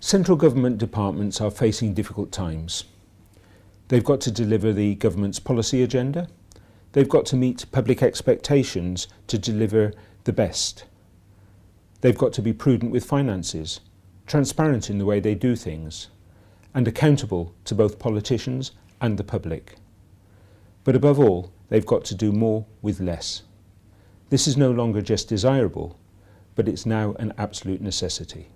Central government departments are facing difficult times. They've got to deliver the government's policy agenda. They've got to meet public expectations to deliver the best. They've got to be prudent with finances, transparent in the way they do things, and accountable to both politicians and the public. But above all, they've got to do more with less. This is no longer just desirable, but it's now an absolute necessity.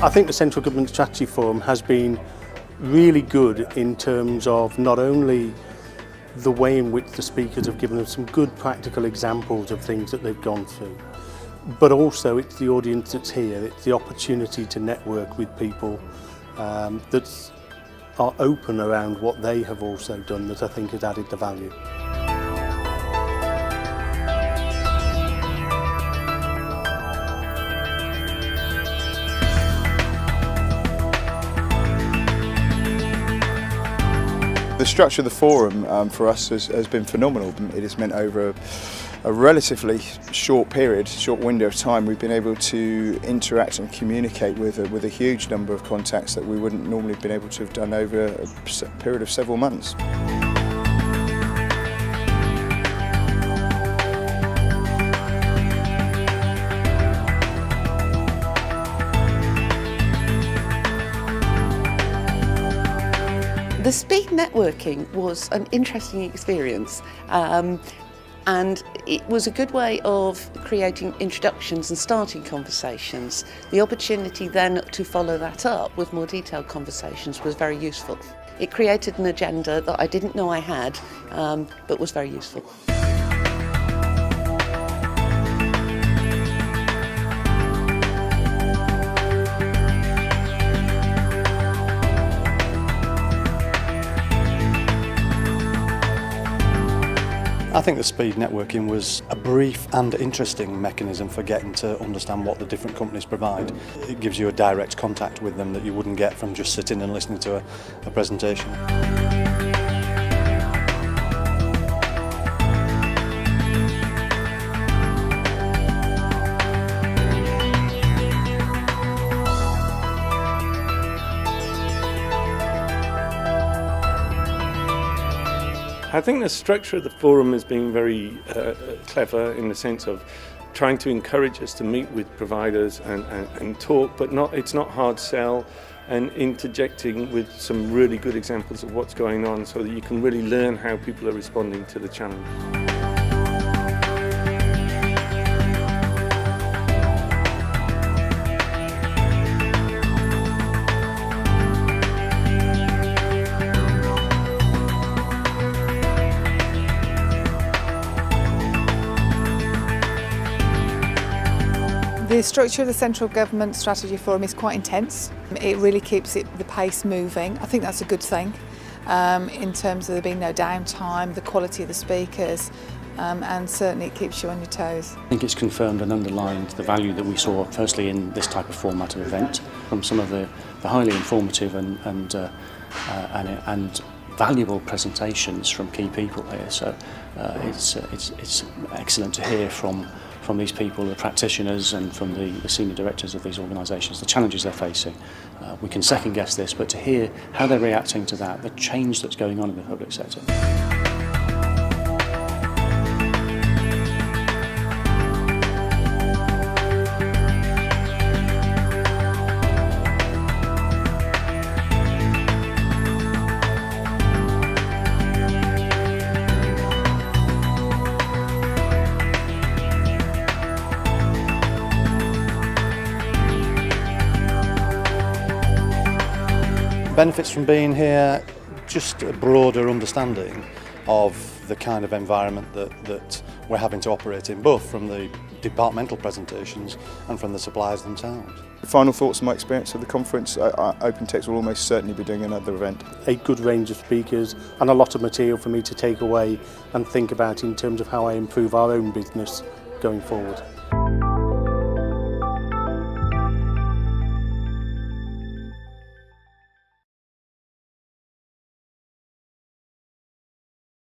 I think the Central Government Strategy Forum has been really good in terms of not only the way in which the speakers have given us some good practical examples of things that they've gone through, but also it's the audience that's here, it's the opportunity to network with people that are open around what they have also done that I think has added the value. The structure of the forum for us has been phenomenal. It has meant over a relatively short window of time, we've been able to interact and communicate with a huge number of contacts that we wouldn't normally have been able to have done over a period of several months. The speed networking was an interesting experience and it was a good way of creating introductions and starting conversations. The opportunity then to follow that up with more detailed conversations was very useful. It created an agenda that I didn't know I had, but was very useful. I think the speed networking was a brief and interesting mechanism for getting to understand what the different companies provide. It gives you a direct contact with them that you wouldn't get from just sitting and listening to a presentation. I think the structure of the forum has been very clever in the sense of trying to encourage us to meet with providers and talk, but it's not hard sell, and interjecting with some really good examples of what's going on so that you can really learn how people are responding to the challenge. The structure of the Central Government Strategy Forum is quite intense. It really keeps the pace moving. I think that's a good thing in terms of there being no downtime, the quality of the speakers, and certainly it keeps you on your toes. I think it's confirmed and underlined the value that we saw firstly in this type of format of event from some of the highly informative and valuable presentations from key people here. So it's excellent to hear from these people, the practitioners, and from the senior directors of these organisations, the challenges they're facing. We can second guess this, but to hear how they're reacting to that, the change that's going on in the public sector. Benefits from being here, just a broader understanding of the kind of environment that we're having to operate in, both from the departmental presentations and from the suppliers themselves. Final thoughts on my experience of the conference. OpenText will almost certainly be doing another event. A good range of speakers and a lot of material for me to take away and think about in terms of how I improve our own business going forward.